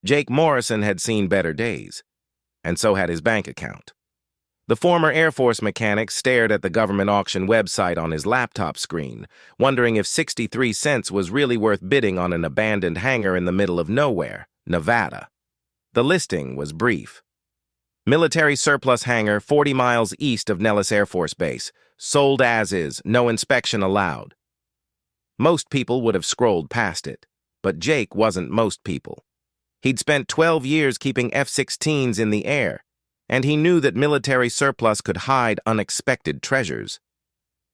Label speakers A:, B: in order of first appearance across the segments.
A: Jake Morrison had seen better days, and so had his bank account. The former Air Force mechanic stared at the government auction website on his laptop screen, wondering if 63 cents was really worth bidding on an abandoned hangar in the middle of nowhere, Nevada. The listing was brief. Military surplus hangar 40 miles east of Nellis Air Force Base, sold as is, no inspection allowed. Most people would have scrolled past it, but Jake wasn't most people. He'd spent 12 years keeping F-16s in the air, and he knew that military surplus could hide unexpected treasures.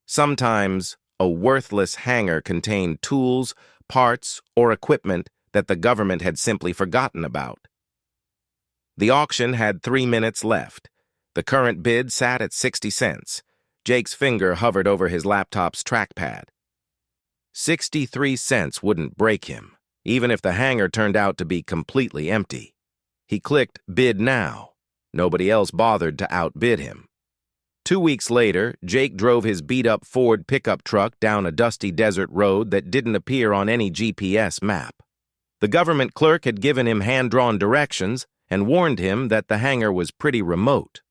A: Sometimes, a worthless hangar contained tools, parts, or equipment that the government had simply forgotten about. The auction had 3 minutes left. The current bid sat at 60 cents. Jake's finger hovered over his laptop's trackpad. 63 cents wouldn't break him, even if the hangar turned out to be completely empty. He clicked Bid Now. Nobody else bothered to outbid him. 2 weeks later, Jake drove his beat-up Ford pickup truck down a dusty desert road that didn't appear on any GPS map. The government clerk had given him hand-drawn directions and warned him that the hangar was pretty remote.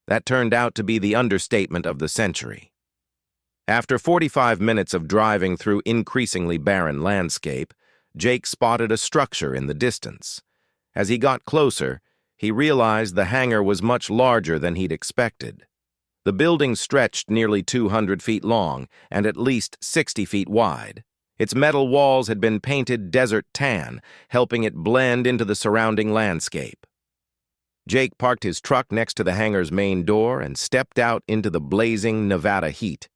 A: That turned out to be the understatement of the century. After 45 minutes of driving through increasingly barren landscape, Jake spotted a structure in the distance. As he got closer, he realized the hangar was much larger than he'd expected. The building stretched nearly 200 feet long and at least 60 feet wide. Its metal walls had been painted desert tan, helping it blend into the surrounding landscape. Jake parked his truck next to the hangar's main door and stepped out into the blazing Nevada heat.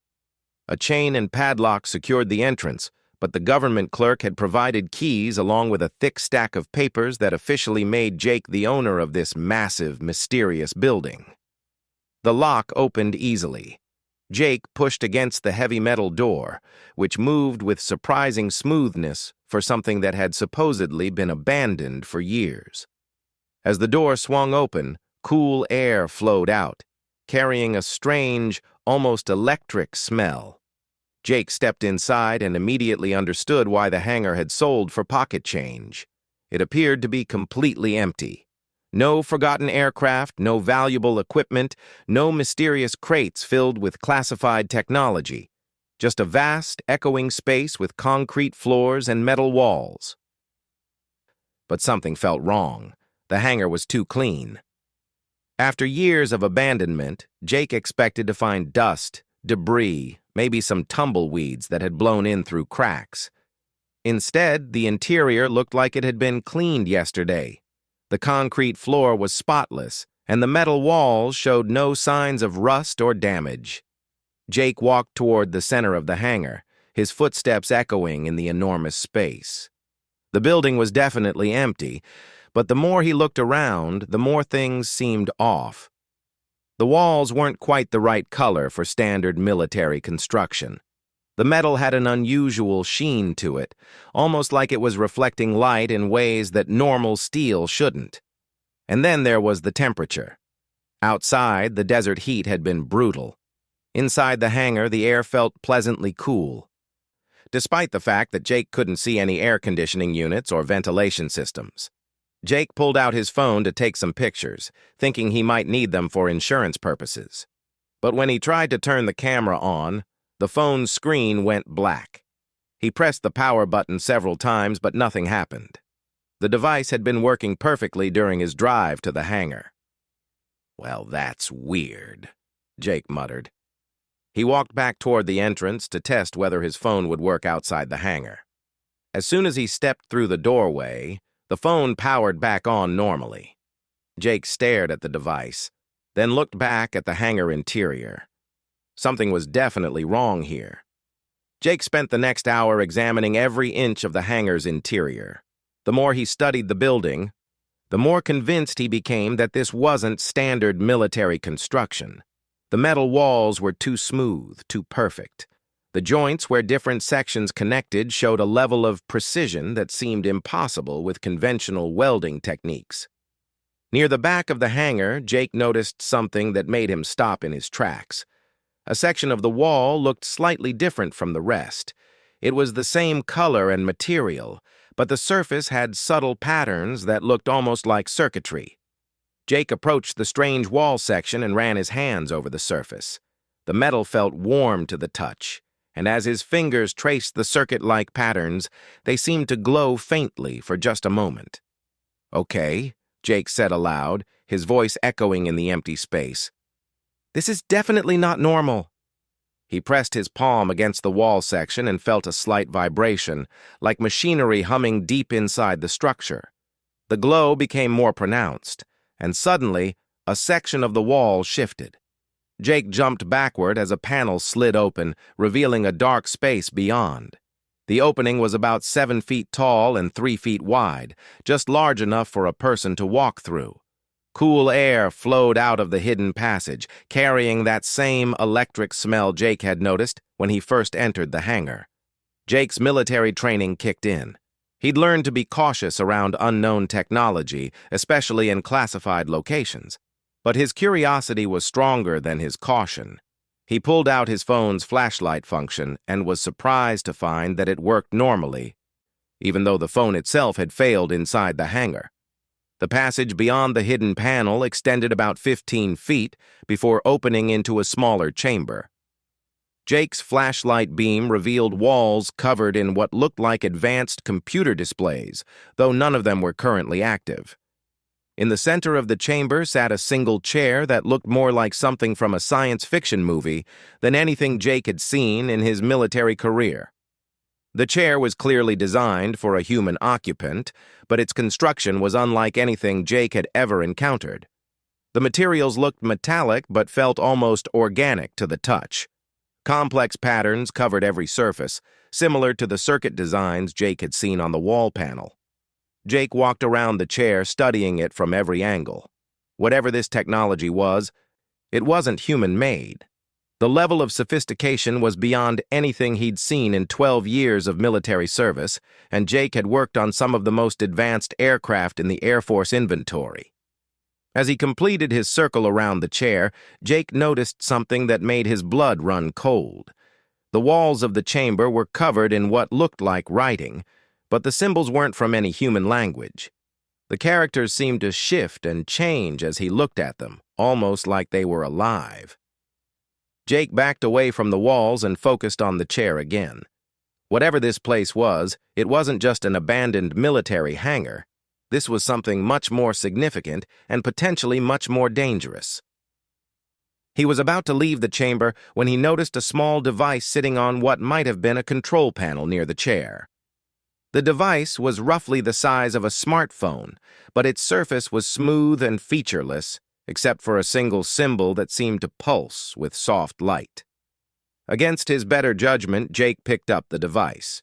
A: A chain and padlock secured the entrance, but the government clerk had provided keys along with a thick stack of papers that officially made Jake the owner of this massive, mysterious building. The lock opened easily. Jake pushed against the heavy metal door, which moved with surprising smoothness for something that had supposedly been abandoned for years. As the door swung open, cool air flowed out, carrying a strange, almost electric smell. Jake stepped inside and immediately understood why the hangar had sold for pocket change. It appeared to be completely empty. No forgotten aircraft, no valuable equipment, no mysterious crates filled with classified technology. Just a vast, echoing space with concrete floors and metal walls. But something felt wrong. The hangar was too clean. After years of abandonment, Jake expected to find dust, debris, maybe some tumbleweeds that had blown in through cracks. Instead, the interior looked like it had been cleaned yesterday. The concrete floor was spotless, and the metal walls showed no signs of rust or damage. Jake walked toward the center of the hangar, his footsteps echoing in the enormous space. The building was definitely empty, but the more he looked around, the more things seemed off. The walls weren't quite the right color for standard military construction. The metal had an unusual sheen to it, almost like it was reflecting light in ways that normal steel shouldn't. And then there was the temperature. Outside, the desert heat had been brutal. Inside the hangar, the air felt pleasantly cool. Despite the fact that Jake couldn't see any air conditioning units or ventilation systems. Jake pulled out his phone to take some pictures, thinking he might need them for insurance purposes. But when he tried to turn the camera on, the phone's screen went black. He pressed the power button several times, but nothing happened. The device had been working perfectly during his drive to the hangar. "Well, that's weird," Jake muttered. He walked back toward the entrance to test whether his phone would work outside the hangar. As soon as he stepped through the doorway, the phone powered back on normally. Jake stared at the device, then looked back at the hangar interior. Something was definitely wrong here. Jake spent the next hour examining every inch of the hangar's interior. The more he studied the building, the more convinced he became that this wasn't standard military construction. The metal walls were too smooth, too perfect. The joints where different sections connected showed a level of precision that seemed impossible with conventional welding techniques. Near the back of the hangar, Jake noticed something that made him stop in his tracks. A section of the wall looked slightly different from the rest. It was the same color and material, but the surface had subtle patterns that looked almost like circuitry. Jake approached the strange wall section and ran his hands over the surface. The metal felt warm to the touch, and as his fingers traced the circuit-like patterns, they seemed to glow faintly for just a moment. "Okay," Jake said aloud, his voice echoing in the empty space. "This is definitely not normal." He pressed his palm against the wall section and felt a slight vibration, like machinery humming deep inside the structure. The glow became more pronounced, and suddenly, a section of the wall shifted. Jake jumped backward as a panel slid open, revealing a dark space beyond. The opening was about 7 feet tall and 3 feet wide, just large enough for a person to walk through. Cool air flowed out of the hidden passage, carrying that same electric smell Jake had noticed when he first entered the hangar. Jake's military training kicked in. He'd learned to be cautious around unknown technology, especially in classified locations. But his curiosity was stronger than his caution. He pulled out his phone's flashlight function and was surprised to find that it worked normally, even though the phone itself had failed inside the hangar. The passage beyond the hidden panel extended about 15 feet before opening into a smaller chamber. Jake's flashlight beam revealed walls covered in what looked like advanced computer displays, though none of them were currently active. In the center of the chamber sat a single chair that looked more like something from a science fiction movie than anything Jake had seen in his military career. The chair was clearly designed for a human occupant, but its construction was unlike anything Jake had ever encountered. The materials looked metallic but felt almost organic to the touch. Complex patterns covered every surface, similar to the circuit designs Jake had seen on the wall panel. Jake walked around the chair, studying it from every angle. Whatever this technology was, it wasn't human-made. The level of sophistication was beyond anything he'd seen in 12 years of military service, and Jake had worked on some of the most advanced aircraft in the Air Force inventory. As he completed his circle around the chair, Jake noticed something that made his blood run cold. The walls of the chamber were covered in what looked like writing, but the symbols weren't from any human language. The characters seemed to shift and change as he looked at them, almost like they were alive. Jake backed away from the walls and focused on the chair again. Whatever this place was, it wasn't just an abandoned military hangar. This was something much more significant and potentially much more dangerous. He was about to leave the chamber when he noticed a small device sitting on what might have been a control panel near the chair. The device was roughly the size of a smartphone, but its surface was smooth and featureless, except for a single symbol that seemed to pulse with soft light. Against his better judgment, Jake picked up the device.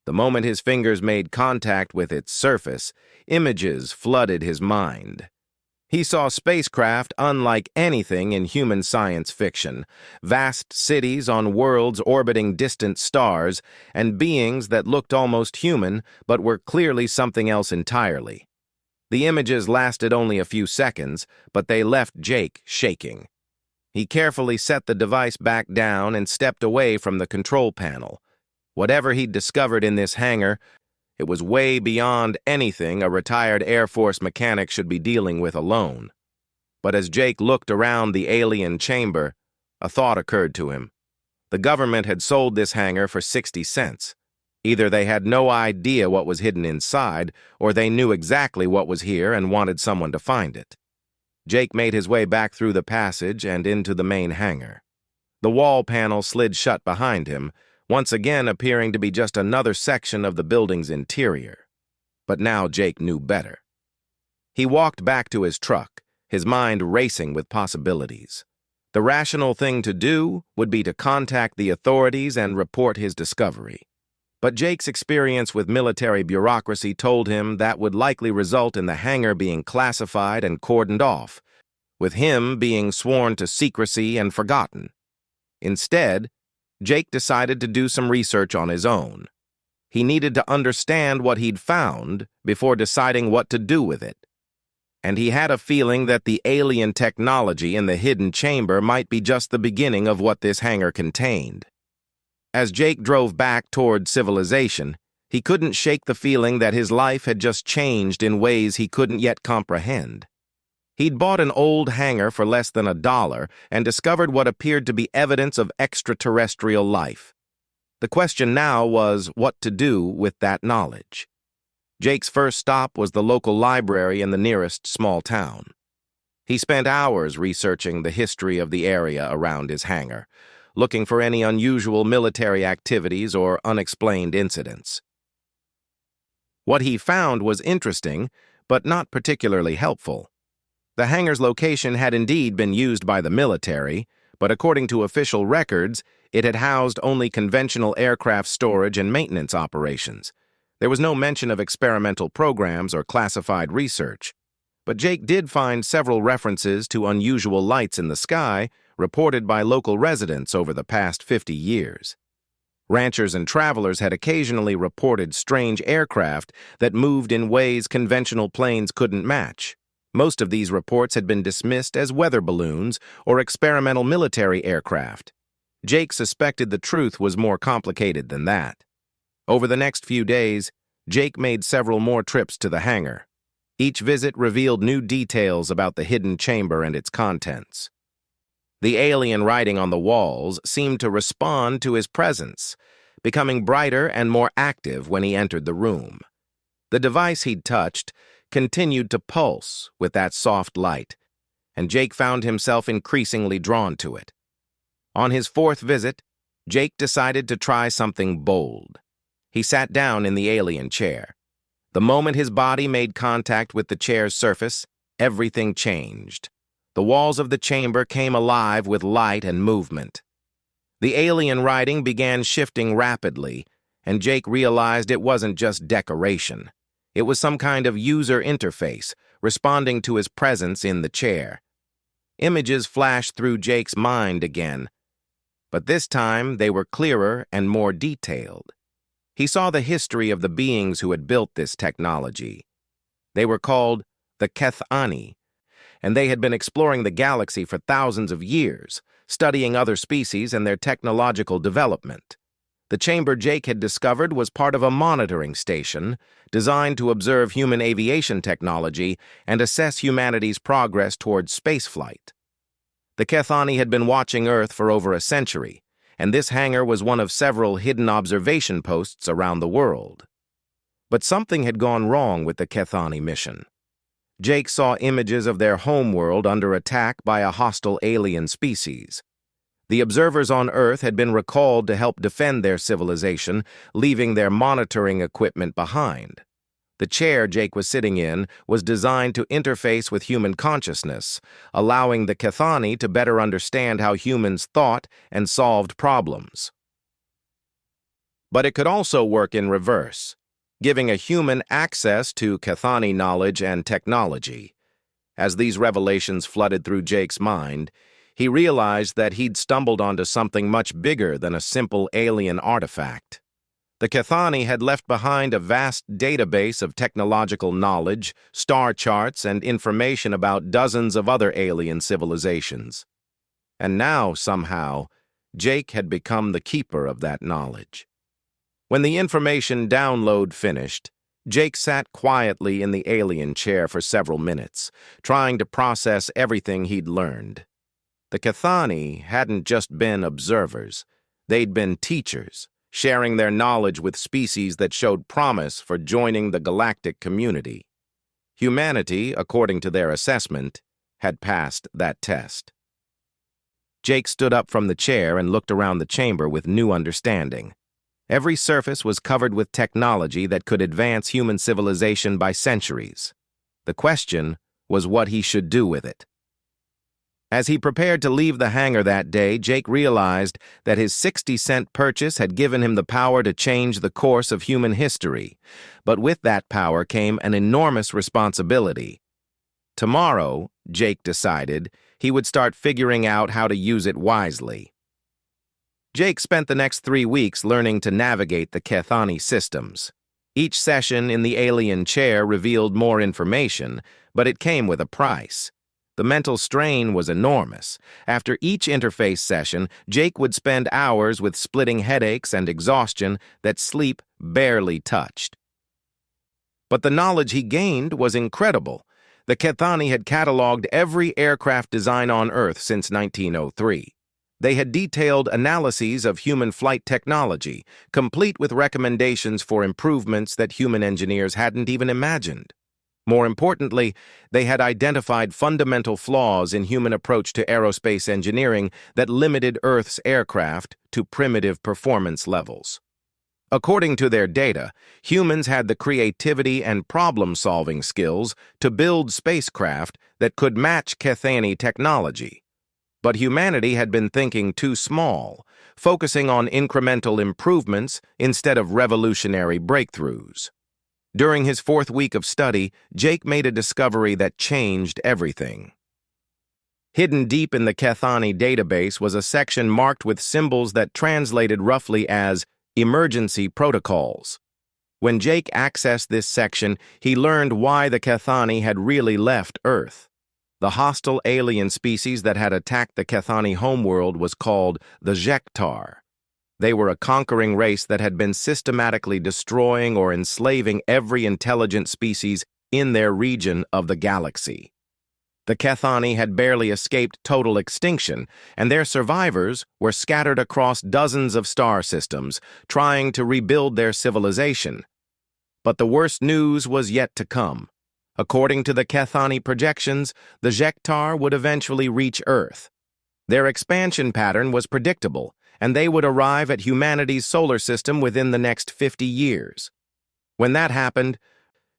A: The moment his fingers made contact with its surface, images flooded his mind. He saw spacecraft unlike anything in human science fiction, vast cities on worlds orbiting distant stars, and beings that looked almost human but were clearly something else entirely. The images lasted only a few seconds, but they left Jake shaking. He carefully set the device back down and stepped away from the control panel. Whatever he'd discovered in this hangar, it was way beyond anything a retired Air Force mechanic should be dealing with alone. But as Jake looked around the alien chamber, a thought occurred to him. The government had sold this hangar for 60 cents. Either they had no idea what was hidden inside, or they knew exactly what was here and wanted someone to find it. Jake made his way back through the passage and into the main hangar. The wall panel slid shut behind him, once again appearing to be just another section of the building's interior. But now Jake knew better. He walked back to his truck, his mind racing with possibilities. The rational thing to do would be to contact the authorities and report his discovery. But Jake's experience with military bureaucracy told him that would likely result in the hangar being classified and cordoned off, with him being sworn to secrecy and forgotten. Instead, Jake decided to do some research on his own. He needed to understand what he'd found before deciding what to do with it. And he had a feeling that the alien technology in the hidden chamber might be just the beginning of what this hangar contained. As Jake drove back toward civilization, He couldn't shake the feeling that his life had just changed in ways he couldn't yet comprehend. He'd bought an old hangar for less than $1 and discovered what appeared to be evidence of extraterrestrial life. The question now was what to do with that knowledge. Jake's first stop was the local library in the nearest small town. He spent hours researching the history of the area around his hangar, looking for any unusual military activities or unexplained incidents. What he found was interesting, but not particularly helpful. The hangar's location had indeed been used by the military, but according to official records, it had housed only conventional aircraft storage and maintenance operations. There was no mention of experimental programs or classified research, but Jake did find several references to unusual lights in the sky reported by local residents over the past 50 years. Ranchers and travelers had occasionally reported strange aircraft that moved in ways conventional planes couldn't match. Most of these reports had been dismissed as weather balloons or experimental military aircraft. Jake suspected the truth was more complicated than that. Over the next few days, Jake made several more trips to the hangar. Each visit revealed new details about the hidden chamber and its contents. The alien writing on the walls seemed to respond to his presence, becoming brighter and more active when he entered the room. The device he'd touched continued to pulse with that soft light, and Jake found himself increasingly drawn to it. On his fourth visit, Jake decided to try something bold. He sat down in the alien chair. The moment his body made contact with the chair's surface, everything changed. The walls of the chamber came alive with light and movement. The alien writing began shifting rapidly, and Jake realized it wasn't just decoration. It was some kind of user interface, responding to his presence in the chair. Images flashed through Jake's mind again, but this time they were clearer and more detailed. He saw the history of the beings who had built this technology. They were called the Kethani, and they had been exploring the galaxy for thousands of years, studying other species and their technological development. The chamber Jake had discovered was part of a monitoring station designed to observe human aviation technology and assess humanity's progress towards spaceflight. The Kethani had been watching Earth for over a century, and this hangar was one of several hidden observation posts around the world. But something had gone wrong with the Kethani mission. Jake saw images of their homeworld under attack by a hostile alien species. The observers on Earth had been recalled to help defend their civilization, leaving their monitoring equipment behind. The chair Jake was sitting in was designed to interface with human consciousness, allowing the Kethani to better understand how humans thought and solved problems. But it could also work in reverse, giving a human access to Kethani knowledge and technology. As these revelations flooded through Jake's mind, he realized that he'd stumbled onto something much bigger than a simple alien artifact. The Kethani had left behind a vast database of technological knowledge, star charts, and information about dozens of other alien civilizations. And now, somehow, Jake had become the keeper of that knowledge. When the information download finished, Jake sat quietly in the alien chair for several minutes, trying to process everything he'd learned. The Kethani hadn't just been observers. They'd been teachers, sharing their knowledge with species that showed promise for joining the galactic community. Humanity, according to their assessment, had passed that test. Jake stood up from the chair and looked around the chamber with new understanding. Every surface was covered with technology that could advance human civilization by centuries. The question was what he should do with it. As he prepared to leave the hangar that day, Jake realized that his 60-cent purchase had given him the power to change the course of human history. But with that power came an enormous responsibility. Tomorrow, Jake decided, he would start figuring out how to use it wisely. Jake spent the next 3 weeks learning to navigate the Kethani systems. Each session in the alien chair revealed more information, but it came with a price. The mental strain was enormous. After each interface session, Jake would spend hours with splitting headaches and exhaustion that sleep barely touched. But the knowledge he gained was incredible. The Kethani had cataloged every aircraft design on Earth since 1903. They had detailed analyses of human flight technology, complete with recommendations for improvements that human engineers hadn't even imagined. More importantly, they had identified fundamental flaws in human approach to aerospace engineering that limited Earth's aircraft to primitive performance levels. According to their data, humans had the creativity and problem-solving skills to build spacecraft that could match Kethani technology. But humanity had been thinking too small, focusing on incremental improvements instead of revolutionary breakthroughs. During his 4th week of study, Jake made a discovery that changed everything. Hidden deep in the Kethani database was a section marked with symbols that translated roughly as emergency protocols. When Jake accessed this section, he learned why the Kethani had really left Earth. The hostile alien species that had attacked the Kethani homeworld was called the Jektar. They were a conquering race that had been systematically destroying or enslaving every intelligent species in their region of the galaxy. The Kethani had barely escaped total extinction, and their survivors were scattered across dozens of star systems, trying to rebuild their civilization. But the worst news was yet to come. According to the Kethani projections, the Jektar would eventually reach Earth. Their expansion pattern was predictable, and they would arrive at humanity's solar system within the next 50 years. When that happened,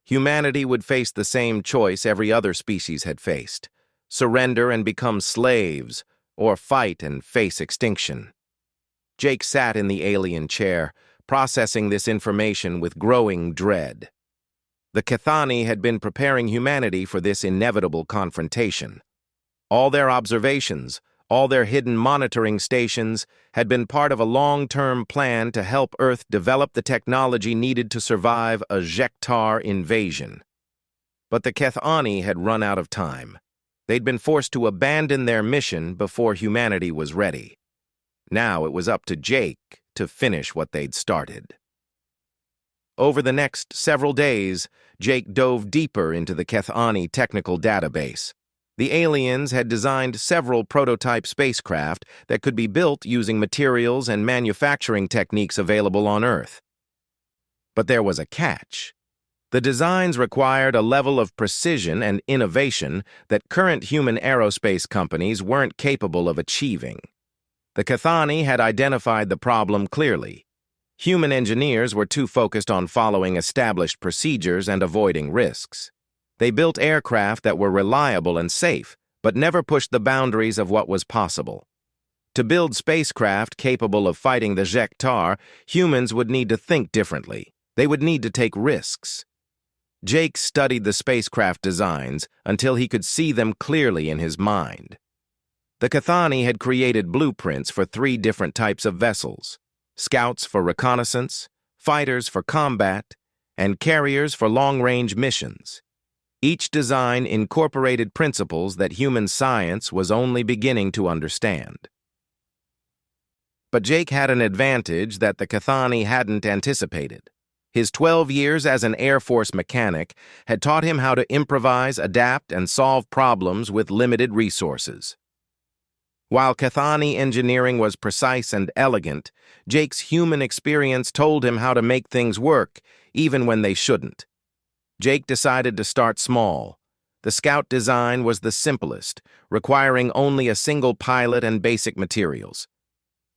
A: humanity would face the same choice every other species had faced: surrender and become slaves, or fight and face extinction. Jake sat in the alien chair, processing this information with growing dread. The Kethani had been preparing humanity for this inevitable confrontation. All their observations, all their hidden monitoring stations, had been part of a long-term plan to help Earth develop the technology needed to survive a Jektar invasion. But the Kethani had run out of time. They'd been forced to abandon their mission before humanity was ready. Now it was up to Jake to finish what they'd started. Over the next several days, Jake dove deeper into the Kethani technical database. The aliens had designed several prototype spacecraft that could be built using materials and manufacturing techniques available on Earth. But there was a catch. The designs required a level of precision and innovation that current human aerospace companies weren't capable of achieving. The Kethani had identified the problem clearly. Human engineers were too focused on following established procedures and avoiding risks. They built aircraft that were reliable and safe, but never pushed the boundaries of what was possible. To build spacecraft capable of fighting the Jektar, humans would need to think differently. They would need to take risks. Jake studied the spacecraft designs until he could see them clearly in his mind. The Kethani had created blueprints for 3 different types of vessels: scouts for reconnaissance, fighters for combat, and carriers for long-range missions. Each design incorporated principles that human science was only beginning to understand. But Jake had an advantage that the Kethani hadn't anticipated. His 12 years as an Air Force mechanic had taught him how to improvise, adapt, and solve problems with limited resources. While Kethani engineering was precise and elegant, Jake's human experience told him how to make things work, even when they shouldn't. Jake decided to start small. The Scout design was the simplest, requiring only a single pilot and basic materials.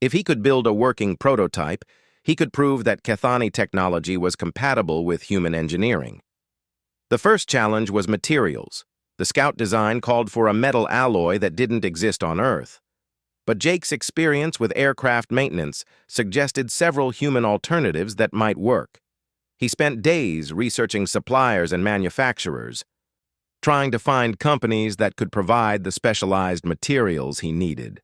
A: If he could build a working prototype, he could prove that Kethani technology was compatible with human engineering. The first challenge was materials. The Scout design called for a metal alloy that didn't exist on Earth. But Jake's experience with aircraft maintenance suggested several human alternatives that might work. He spent days researching suppliers and manufacturers, trying to find companies that could provide the specialized materials he needed.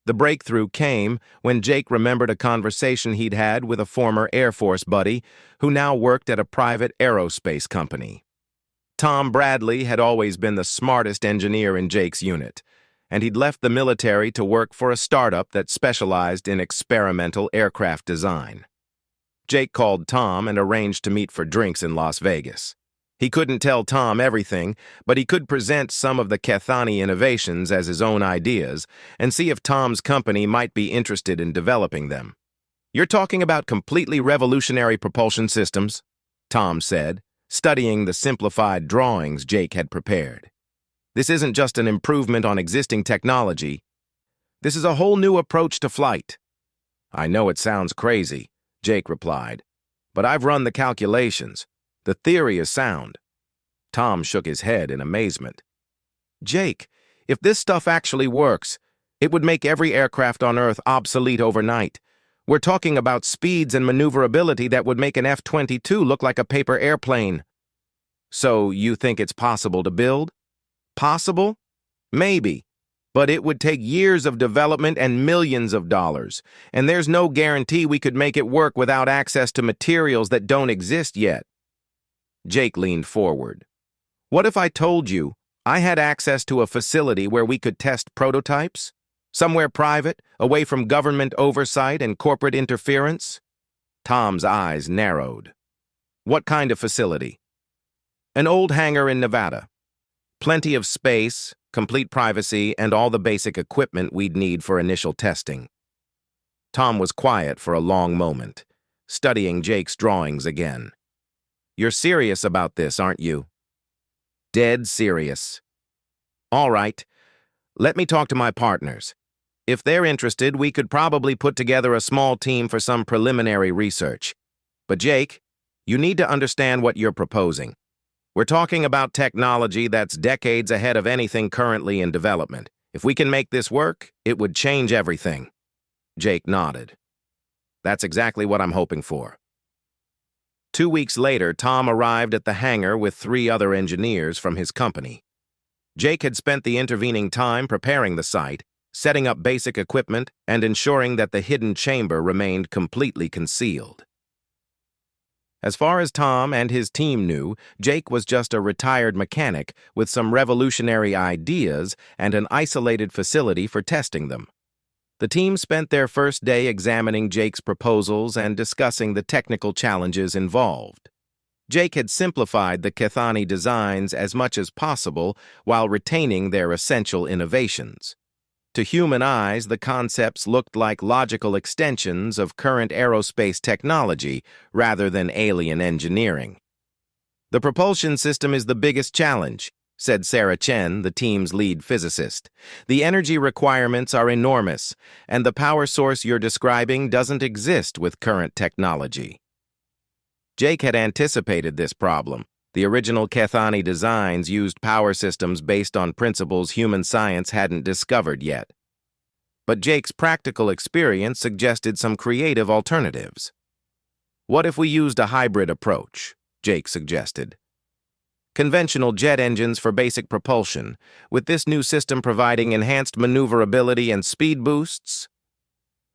A: The breakthrough came when Jake remembered a conversation he'd had with a former Air Force buddy who now worked at a private aerospace company. Tom Bradley had always been the smartest engineer in Jake's unit, and he'd left the military to work for a startup that specialized in experimental aircraft design. Jake called Tom and arranged to meet for drinks in Las Vegas. He couldn't tell Tom everything, but he could present some of the Kethani innovations as his own ideas and see if Tom's company might be interested in developing them. "You're talking about completely revolutionary propulsion systems," Tom said, studying the simplified drawings Jake had prepared. "This isn't just an improvement on existing technology. This is a whole new approach to flight." "I know it sounds crazy," Jake replied, "but I've run the calculations. The theory is sound." Tom shook his head in amazement. "Jake, if this stuff actually works, it would make every aircraft on Earth obsolete overnight. We're talking about speeds and maneuverability that would make an F-22 look like a paper airplane." "So you think it's possible to build?" "Possible? Maybe. But it would take years of development and millions of dollars, and there's no guarantee we could make it work without access to materials that don't exist yet." Jake leaned forward. "What if I told you I had access to a facility where we could test prototypes? Somewhere private, away from government oversight and corporate interference?" Tom's eyes narrowed. "What kind of facility?" "An old hangar in Nevada. Plenty of space, complete privacy, and all the basic equipment we'd need for initial testing." Tom was quiet for a long moment, studying Jake's drawings again. "You're serious about this, aren't you?" "Dead serious." "All right. Let me talk to my partners. If they're interested, we could probably put together a small team for some preliminary research. But Jake, you need to understand what you're proposing. We're talking about technology that's decades ahead of anything currently in development. If we can make this work, it would change everything." Jake nodded. "That's exactly what I'm hoping for." 2 weeks later, Tom arrived at the hangar with 3 other engineers from his company. Jake had spent the intervening time preparing the site, setting up basic equipment, and ensuring that the hidden chamber remained completely concealed. As far as Tom and his team knew, Jake was just a retired mechanic with some revolutionary ideas and an isolated facility for testing them. The team spent their first day examining Jake's proposals and discussing the technical challenges involved. Jake had simplified the Kethani designs as much as possible while retaining their essential innovations. To human eyes, the concepts looked like logical extensions of current aerospace technology rather than alien engineering. "The propulsion system is the biggest challenge," said Sarah Chen, the team's lead physicist. "The energy requirements are enormous, and the power source you're describing doesn't exist with current technology." Jake had anticipated this problem. The original Kethani designs used power systems based on principles human science hadn't discovered yet. But Jake's practical experience suggested some creative alternatives. "What if we used a hybrid approach?" Jake suggested. "Conventional jet engines for basic propulsion, with this new system providing enhanced maneuverability and speed boosts?"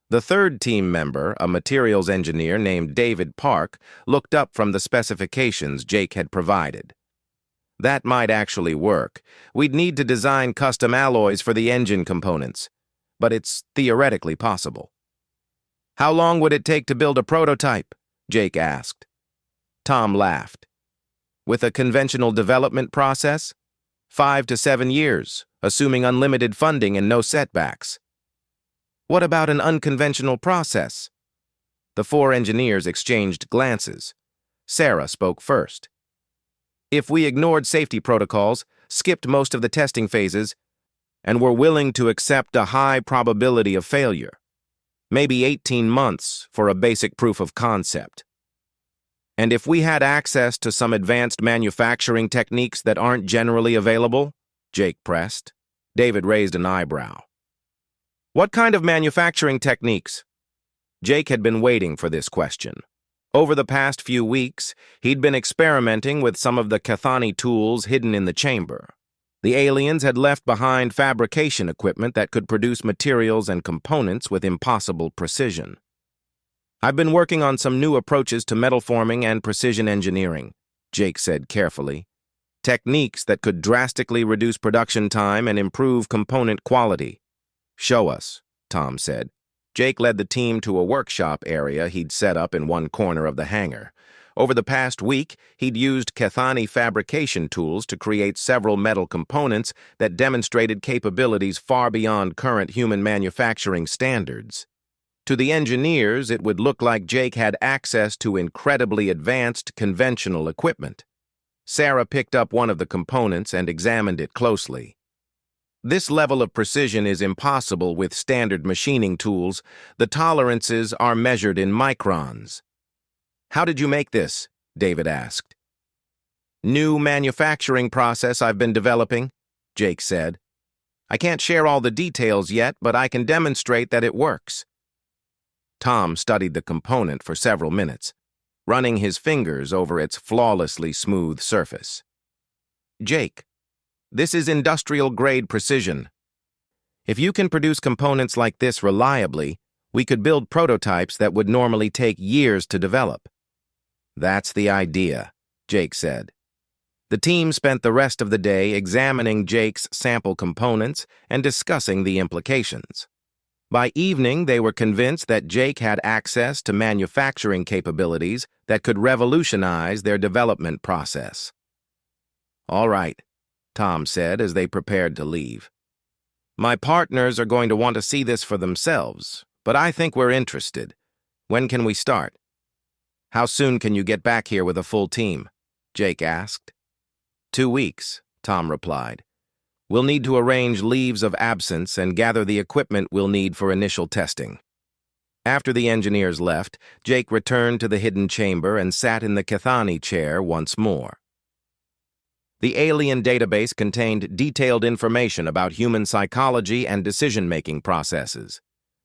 A: The third team member, a materials engineer named David Park, looked up from the specifications Jake had provided. "That might actually work. We'd need to design custom alloys for the engine components, but it's theoretically possible." "How long would it take to build a prototype?" Jake asked. Tom laughed. "With a conventional development process? 5 to 7 years, assuming unlimited funding and no setbacks." "What about an unconventional process?" The 4 engineers exchanged glances. Sarah spoke first. "If we ignored safety protocols, skipped most of the testing phases, and were willing to accept a high probability of failure, maybe 18 months for a basic proof of concept. And if we had access to some advanced manufacturing techniques that aren't generally available?" Jake pressed. David raised an eyebrow. "What kind of manufacturing techniques?" Jake had been waiting for this question. Over the past few weeks, he'd been experimenting with some of the Kethani tools hidden in the chamber. The aliens had left behind fabrication equipment that could produce materials and components with impossible precision. "I've been working on some new approaches to metal forming and precision engineering," Jake said carefully. techniques that could drastically reduce production time and improve component quality. "Show us," Tom said. Jake led the team to a workshop area he'd set up in one corner of the hangar. Over the past week, he'd used Cathani fabrication tools to create several metal components that demonstrated capabilities far beyond current human manufacturing standards. To the engineers, it would look like Jake had access to incredibly advanced conventional equipment. Sarah picked up one of the components and examined it closely. "This level of precision is impossible with standard machining tools. The tolerances are measured in microns." "How did you make this?" David asked. "New manufacturing process I've been developing," Jake said. "I can't share all the details yet, but I can demonstrate that it works." Tom studied the component for several minutes, running his fingers over its flawlessly smooth surface. "Jake, this is industrial-grade precision. If you can produce components like this reliably, we could build prototypes that would normally take years to develop." "That's the idea," Jake said. The team spent the rest of the day examining Jake's sample components and discussing the implications. By evening, they were convinced that Jake had access to manufacturing capabilities that could revolutionize their development process. "All right," Tom said as they prepared to leave. "My partners are going to want to see this for themselves, but I think we're interested. When can we start?" "How soon can you get back here with a full team?" Jake asked. 2 weeks, Tom replied. "We'll need to arrange leaves of absence and gather the equipment we'll need for initial testing." After the engineers left, Jake returned to the hidden chamber and sat in the Cathani chair once more. The alien database contained detailed information about human psychology and decision-making processes.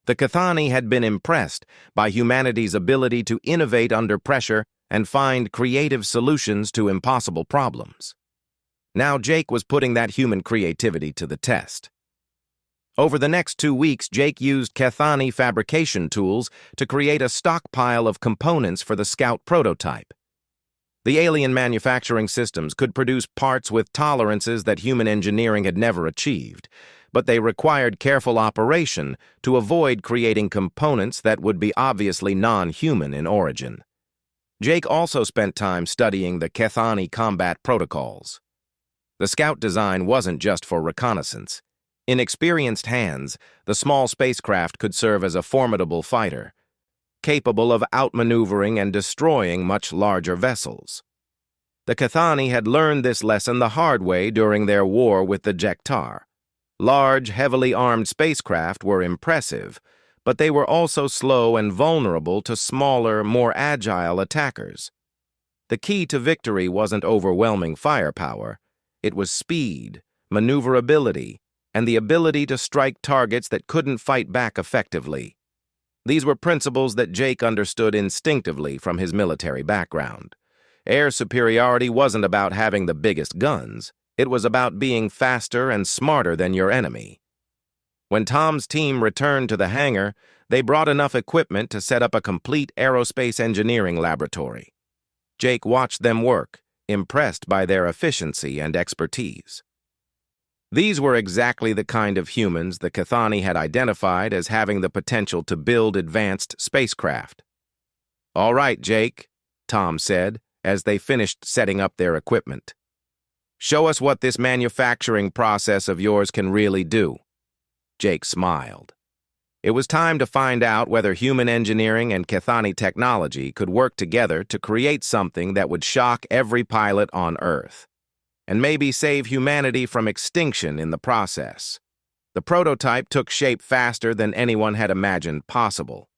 A: The Cathani had been impressed by humanity's ability to innovate under pressure and find creative solutions to impossible problems. Now Jake was putting that human creativity to the test. Over the next 2 weeks, Jake used Cathani fabrication tools to create a stockpile of components for the Scout prototype. The alien manufacturing systems could produce parts with tolerances that human engineering had never achieved, but they required careful operation to avoid creating components that would be obviously non-human in origin. Jake also spent time studying the Cathani combat protocols. The Scout design wasn't just for reconnaissance. In experienced hands, the small spacecraft could serve as a formidable fighter, capable of outmaneuvering and destroying much larger vessels. The Cathani had learned this lesson the hard way during their war with the Jektar. Large, heavily armed spacecraft were impressive, but they were also slow and vulnerable to smaller, more agile attackers. The key to victory wasn't overwhelming firepower. It was speed, maneuverability, and the ability to strike targets that couldn't fight back effectively. These were principles that Jake understood instinctively from his military background. Air superiority wasn't about having the biggest guns. It was about being faster and smarter than your enemy. When Tom's team returned to the hangar, they brought enough equipment to set up a complete aerospace engineering laboratory. Jake watched them work, impressed by their efficiency and expertise. These were exactly the kind of humans the Cathani had identified as having the potential to build advanced spacecraft. "All right, Jake," Tom said as they finished setting up their equipment. "Show us what this manufacturing process of yours can really do." Jake smiled. It was time to find out whether human engineering and Cathani technology could work together to create something that would shock every pilot on Earth, and maybe save humanity from extinction in the process. The prototype took shape faster than anyone had imagined possible.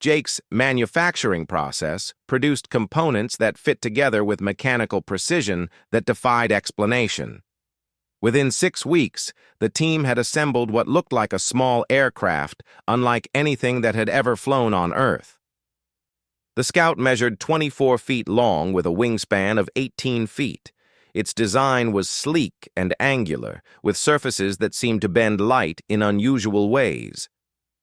A: Jake's manufacturing process produced components that fit together with mechanical precision that defied explanation. Within 6 weeks, the team had assembled what looked like a small aircraft, unlike anything that had ever flown on Earth. The Scout measured 24 feet long with a wingspan of 18 feet. Its design was sleek and angular, with surfaces that seemed to bend light in unusual ways.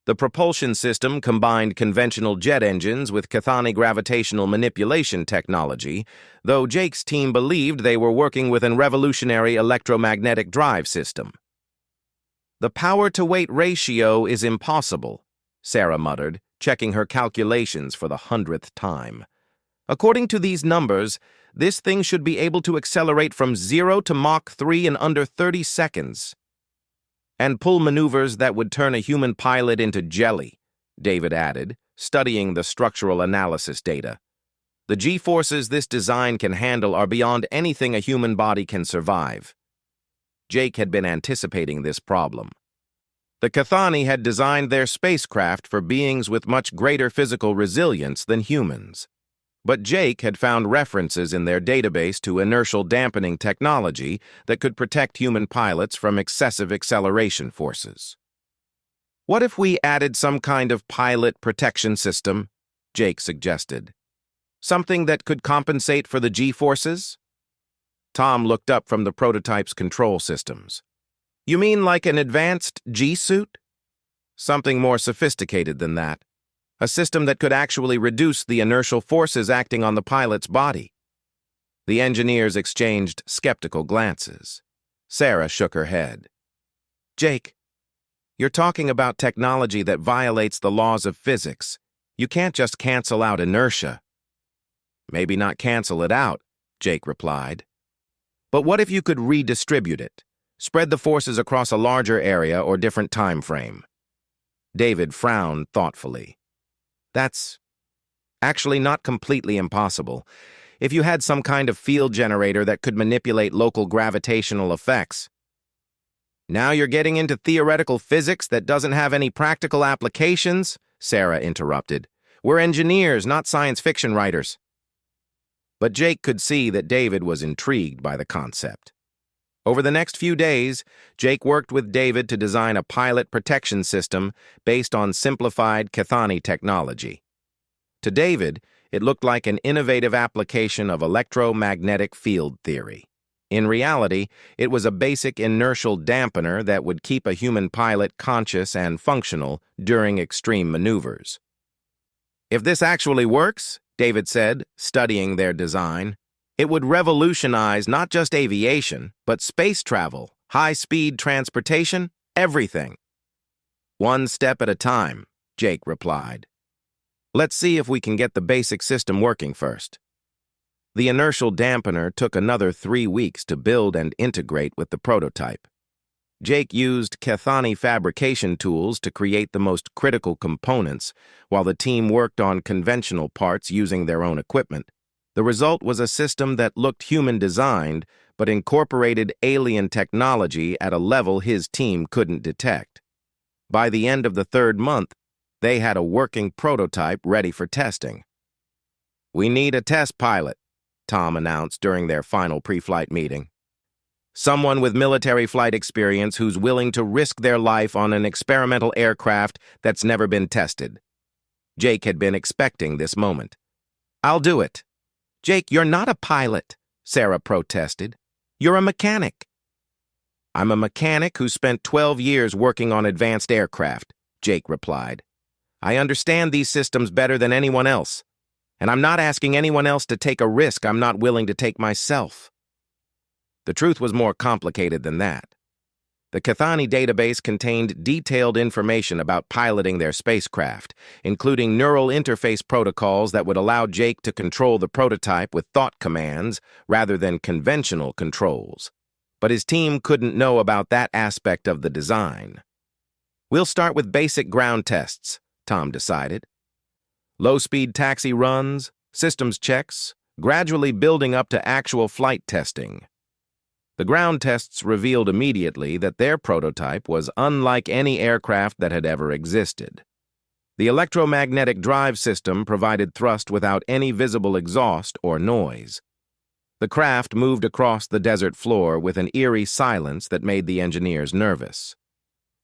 A: The propulsion system combined conventional jet engines with Chthoni gravitational manipulation technology, though Jake's team believed they were working with a revolutionary electromagnetic drive system. "The power-to-weight ratio is impossible," Sarah muttered, checking her calculations for the 100th time. "According to these numbers, this thing should be able to accelerate from 0 to Mach 3 in under 30 seconds. And pull maneuvers that would turn a human pilot into jelly," David added, studying the structural analysis data. "The G-forces this design can handle are beyond anything a human body can survive." Jake had been anticipating this problem. The Chthoni had designed their spacecraft for beings with much greater physical resilience than humans. But Jake had found references in their database to inertial dampening technology that could protect human pilots from excessive acceleration forces. "What if we added some kind of pilot protection system?" Jake suggested. "Something that could compensate for the G-forces?" Tom looked up from the prototype's control systems. "You mean like an advanced G-suit?" "Something more sophisticated than that. A system that could actually reduce the inertial forces acting on the pilot's body." The engineers exchanged skeptical glances. Sarah shook her head. "Jake, you're talking about technology that violates the laws of physics. You can't just cancel out inertia." "Maybe not cancel it out," Jake replied. "But what if you could redistribute it? Spread the forces across a larger area or different time frame?" David frowned thoughtfully. "That's actually not completely impossible. If you had some kind of field generator that could manipulate local gravitational effects." "Now you're getting into theoretical physics that doesn't have any practical applications," Sarah interrupted. "We're engineers, not science fiction writers." But Jake could see that David was intrigued by the concept. Over the next few days, Jake worked with David to design a pilot protection system based on simplified Chthoni technology. To David, it looked like an innovative application of electromagnetic field theory. In reality, it was a basic inertial dampener that would keep a human pilot conscious and functional during extreme maneuvers. "If this actually works," David said, studying their design, "it would revolutionize not just aviation, but space travel, high-speed transportation, everything." "One step at a time," Jake replied. "Let's see if we can get the basic system working first." The inertial dampener took another 3 weeks to build and integrate with the prototype. Jake used Chthoni fabrication tools to create the most critical components, while the team worked on conventional parts using their own equipment. The result was a system that looked human-designed, but incorporated alien technology at a level his team couldn't detect. By the end of the 3rd month, they had a working prototype ready for testing. "We need a test pilot," Tom announced during their final pre-flight meeting. "Someone with military flight experience who's willing to risk their life on an experimental aircraft that's never been tested." Jake had been expecting this moment. "I'll do it." "Jake, you're not a pilot," Sarah protested. "You're a mechanic." "I'm a mechanic who spent 12 years working on advanced aircraft," Jake replied. "I understand these systems better than anyone else, and I'm not asking anyone else to take a risk I'm not willing to take myself." The truth was more complicated than that. The Chthoni database contained detailed information about piloting their spacecraft, including neural interface protocols that would allow Jake to control the prototype with thought commands rather than conventional controls. But his team couldn't know about that aspect of the design. "We'll start with basic ground tests," Tom decided. "Low-speed taxi runs, systems checks, gradually building up to actual flight testing." The ground tests revealed immediately that their prototype was unlike any aircraft that had ever existed. The electromagnetic drive system provided thrust without any visible exhaust or noise. The craft moved across the desert floor with an eerie silence that made the engineers nervous.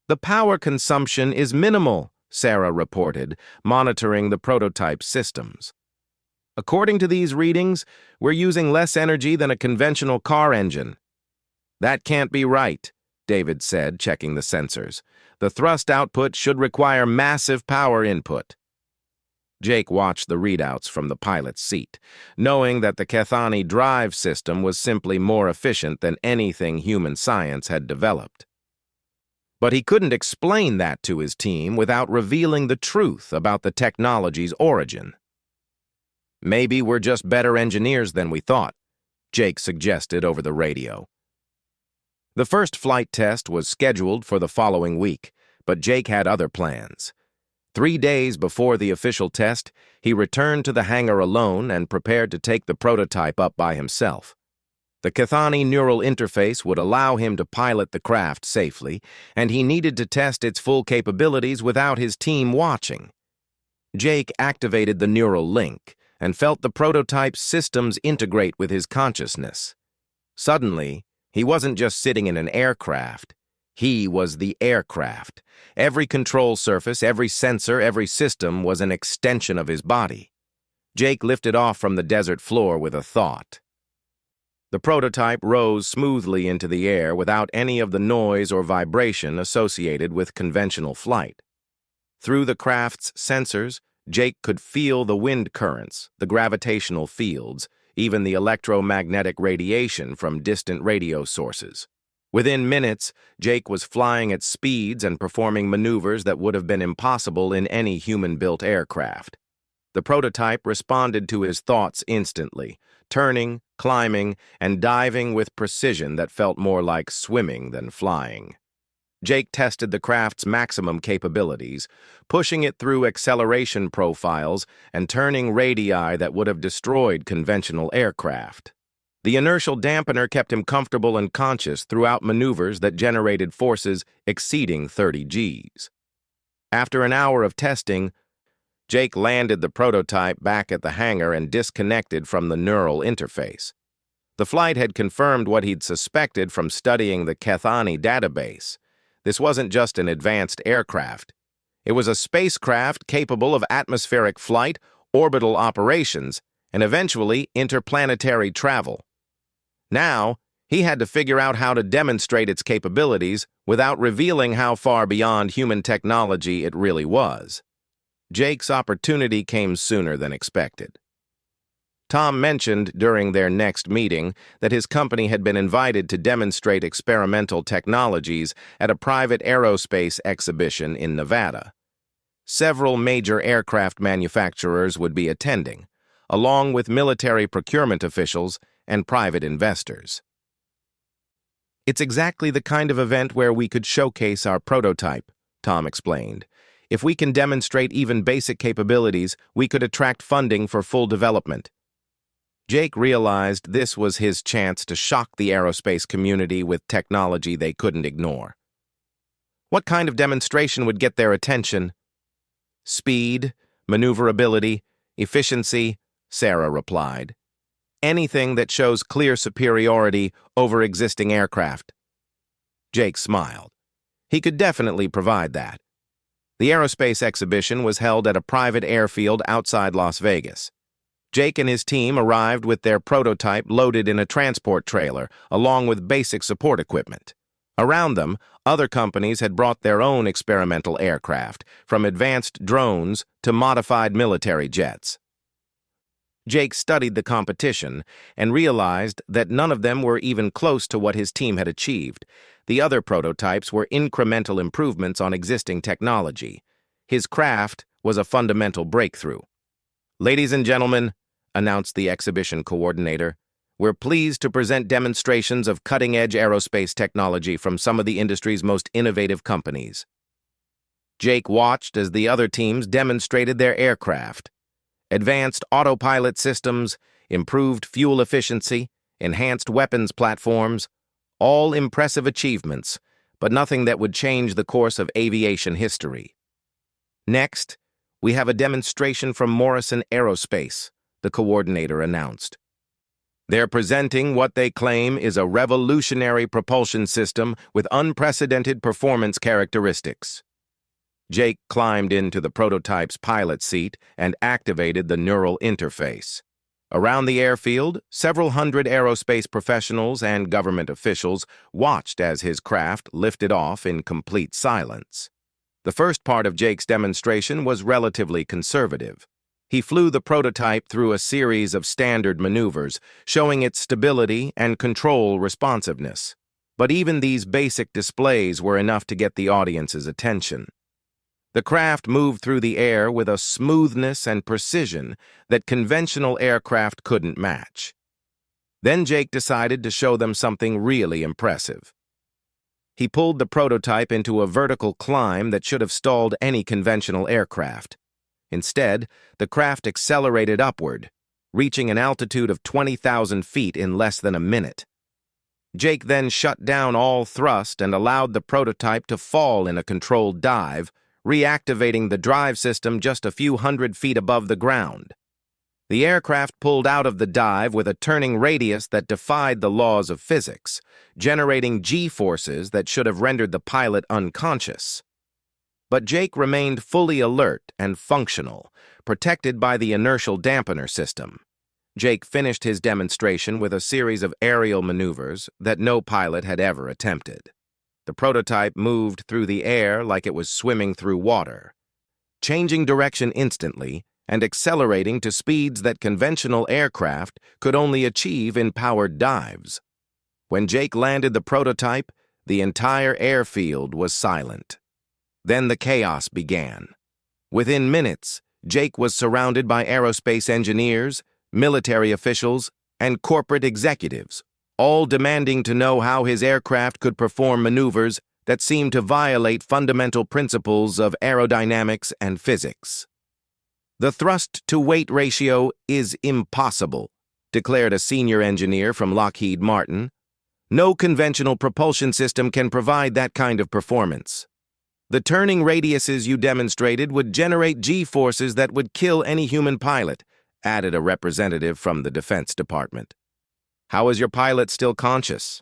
A: "The power consumption is minimal," Sarah reported, monitoring the prototype systems. "According to these readings, we're using less energy than a conventional car engine." "That can't be right," David said, checking the sensors. "The thrust output should require massive power input." Jake watched the readouts from the pilot's seat, knowing that the Kethani drive system was simply more efficient than anything human science had developed. But he couldn't explain that to his team without revealing the truth about the technology's origin. "Maybe we're just better engineers than we thought," Jake suggested over the radio. The first flight test was scheduled for the following week, but Jake had other plans. 3 days before the official test, he returned to the hangar alone and prepared to take the prototype up by himself. The Kethani neural interface would allow him to pilot the craft safely, and he needed to test its full capabilities without his team watching. Jake activated the neural link and felt the prototype's systems integrate with his consciousness. Suddenly, he wasn't just sitting in an aircraft. He was the aircraft. Every control surface, every sensor, every system was an extension of his body. Jake lifted off from the desert floor with a thought. The prototype rose smoothly into the air without any of the noise or vibration associated with conventional flight. Through the craft's sensors, Jake could feel the wind currents, the gravitational fields, even the electromagnetic radiation from distant radio sources. Within minutes, Jake was flying at speeds and performing maneuvers that would have been impossible in any human-built aircraft. The prototype responded to his thoughts instantly, turning, climbing, and diving with precision that felt more like swimming than flying. Jake tested the craft's maximum capabilities, pushing it through acceleration profiles and turning radii that would have destroyed conventional aircraft. The inertial dampener kept him comfortable and conscious throughout maneuvers that generated forces exceeding 30 Gs. After an hour of testing, Jake landed the prototype back at the hangar and disconnected from the neural interface. The flight had confirmed what he'd suspected from studying the Kethani database. This wasn't just an advanced aircraft. It was a spacecraft capable of atmospheric flight, orbital operations, and eventually interplanetary travel. Now, he had to figure out how to demonstrate its capabilities without revealing how far beyond human technology it really was. Jake's opportunity came sooner than expected. Tom mentioned during their next meeting that his company had been invited to demonstrate experimental technologies at a private aerospace exhibition in Nevada. Several major aircraft manufacturers would be attending, along with military procurement officials and private investors. "It's exactly the kind of event where we could showcase our prototype," Tom explained. "If we can demonstrate even basic capabilities, we could attract funding for full development." Jake realized this was his chance to shock the aerospace community with technology they couldn't ignore. What kind of demonstration would get their attention? "Speed, maneuverability, efficiency," Sarah replied. "Anything that shows clear superiority over existing aircraft." Jake smiled. He could definitely provide that. The aerospace exhibition was held at a private airfield outside Las Vegas. Jake and his team arrived with their prototype loaded in a transport trailer, along with basic support equipment. Around them, other companies had brought their own experimental aircraft, from advanced drones to modified military jets. Jake studied the competition and realized that none of them were even close to what his team had achieved. The other prototypes were incremental improvements on existing technology. His craft was a fundamental breakthrough. "Ladies and gentlemen," announced the exhibition coordinator, "we're pleased to present demonstrations of cutting-edge aerospace technology from some of the industry's most innovative companies." Jake watched as the other teams demonstrated their aircraft. Advanced autopilot systems, improved fuel efficiency, enhanced weapons platforms, all impressive achievements, but nothing that would change the course of aviation history. "Next, we have a demonstration from Morrison Aerospace," the coordinator announced. "They're presenting what they claim is a revolutionary propulsion system with unprecedented performance characteristics." Jake climbed into the prototype's pilot seat and activated the neural interface. Around the airfield, several hundred aerospace professionals and government officials watched as his craft lifted off in complete silence. The first part of Jake's demonstration was relatively conservative. He flew the prototype through a series of standard maneuvers, showing its stability and control responsiveness. But even these basic displays were enough to get the audience's attention. The craft moved through the air with a smoothness and precision that conventional aircraft couldn't match. Then Jake decided to show them something really impressive. He pulled the prototype into a vertical climb that should have stalled any conventional aircraft. Instead, the craft accelerated upward, reaching an altitude of 20,000 feet in less than a minute. Jake then shut down all thrust and allowed the prototype to fall in a controlled dive, reactivating the drive system just a few hundred feet above the ground. The aircraft pulled out of the dive with a turning radius that defied the laws of physics, generating G-forces that should have rendered the pilot unconscious. But Jake remained fully alert and functional, protected by the inertial dampener system. Jake finished his demonstration with a series of aerial maneuvers that no pilot had ever attempted. The prototype moved through the air like it was swimming through water, changing direction instantly and accelerating to speeds that conventional aircraft could only achieve in powered dives. When Jake landed the prototype, the entire airfield was silent. Then the chaos began. Within minutes, Jake was surrounded by aerospace engineers, military officials, and corporate executives, all demanding to know how his aircraft could perform maneuvers that seemed to violate fundamental principles of aerodynamics and physics. "The thrust-to-weight ratio is impossible," declared a senior engineer from Lockheed Martin. "No conventional propulsion system can provide that kind of performance. The turning radiuses you demonstrated would generate G-forces that would kill any human pilot," added a representative from the Defense Department. "How is your pilot still conscious?"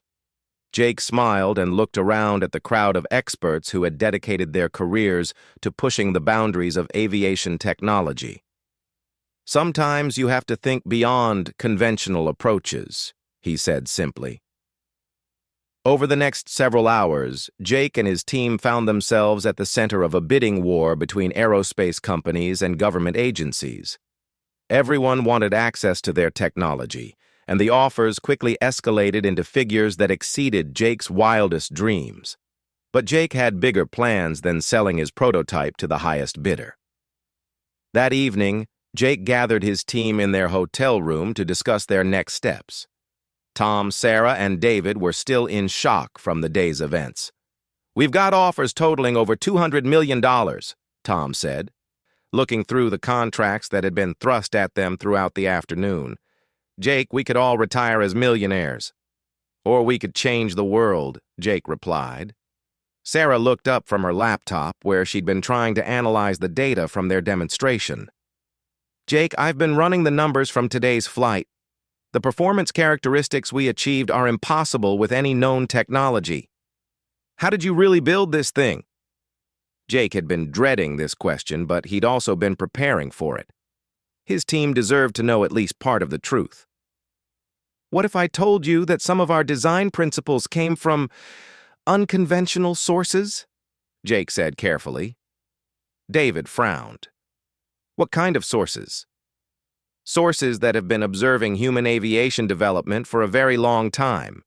A: Jake smiled and looked around at the crowd of experts who had dedicated their careers to pushing the boundaries of aviation technology. "Sometimes you have to think beyond conventional approaches," he said simply. Over the next several hours, Jake and his team found themselves at the center of a bidding war between aerospace companies and government agencies. Everyone wanted access to their technology, and the offers quickly escalated into figures that exceeded Jake's wildest dreams. But Jake had bigger plans than selling his prototype to the highest bidder. That evening, Jake gathered his team in their hotel room to discuss their next steps. Tom, Sarah, and David were still in shock from the day's events. "We've got offers totaling over $200 million, Tom said, looking through the contracts that had been thrust at them throughout the afternoon. "Jake, we could all retire as millionaires." "Or we could change the world," Jake replied. Sarah looked up from her laptop where she'd been trying to analyze the data from their demonstration. "Jake, I've been running the numbers from today's flight. The performance characteristics we achieved are impossible with any known technology. How did you really build this thing?" Jake had been dreading this question, but he'd also been preparing for it. His team deserved to know at least part of the truth. "What if I told you that some of our design principles came from unconventional sources?" Jake said carefully. David frowned. "What kind of sources?" "Sources that have been observing human aviation development for a very long time.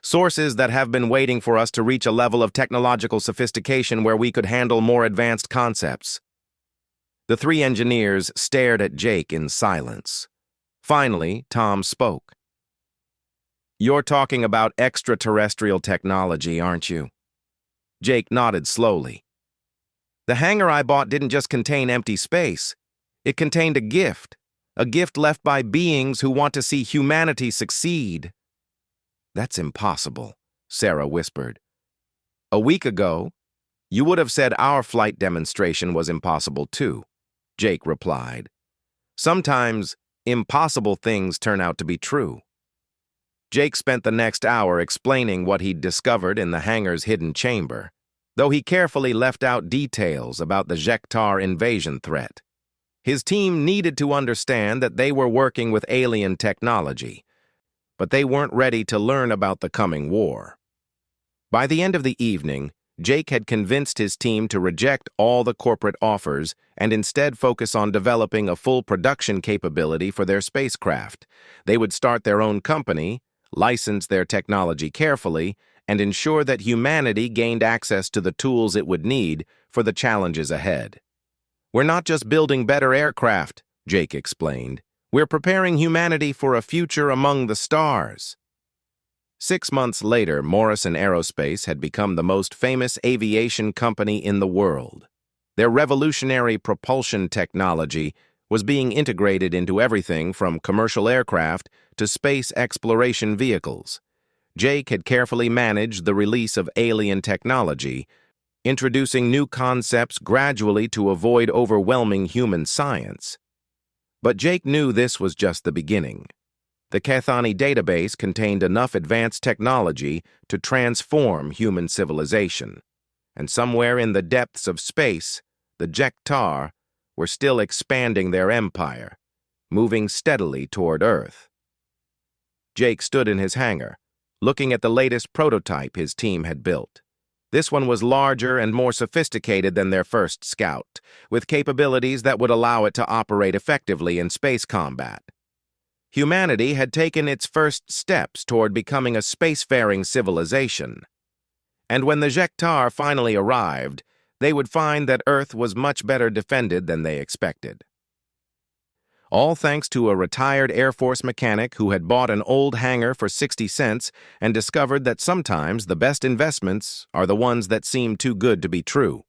A: Sources that have been waiting for us to reach a level of technological sophistication where we could handle more advanced concepts." The three engineers stared at Jake in silence. Finally, Tom spoke. "You're talking about extraterrestrial technology, aren't you?" Jake nodded slowly. "The hangar I bought didn't just contain empty space. It contained a gift left by beings who want to see humanity succeed." "That's impossible," Sarah whispered. "A week ago, you would have said our flight demonstration was impossible too," Jake replied. "Sometimes impossible things turn out to be true." Jake spent the next hour explaining what he'd discovered in the hangar's hidden chamber, though he carefully left out details about the Jektar invasion threat. His team needed to understand that they were working with alien technology, but they weren't ready to learn about the coming war. By the end of the evening, Jake had convinced his team to reject all the corporate offers and instead focus on developing a full production capability for their spacecraft. They would start their own company, license their technology carefully, and ensure that humanity gained access to the tools it would need for the challenges ahead. "We're not just building better aircraft," Jake explained. "We're preparing humanity for a future among the stars." 6 months later, Morrison Aerospace had become the most famous aviation company in the world. Their revolutionary propulsion technology was being integrated into everything from commercial aircraft to space exploration vehicles. Jake had carefully managed the release of alien technology, introducing new concepts gradually to avoid overwhelming human science. But Jake knew this was just the beginning. The Cathani database contained enough advanced technology to transform human civilization. And somewhere in the depths of space, the Jektar were still expanding their empire, moving steadily toward Earth. Jake stood in his hangar, looking at the latest prototype his team had built. This one was larger and more sophisticated than their first Scout, with capabilities that would allow it to operate effectively in space combat. Humanity had taken its first steps toward becoming a spacefaring civilization. And when the Jektar finally arrived, they would find that Earth was much better defended than they expected. All thanks to a retired Air Force mechanic who had bought an old hangar for 60 cents and discovered that sometimes the best investments are the ones that seem too good to be true.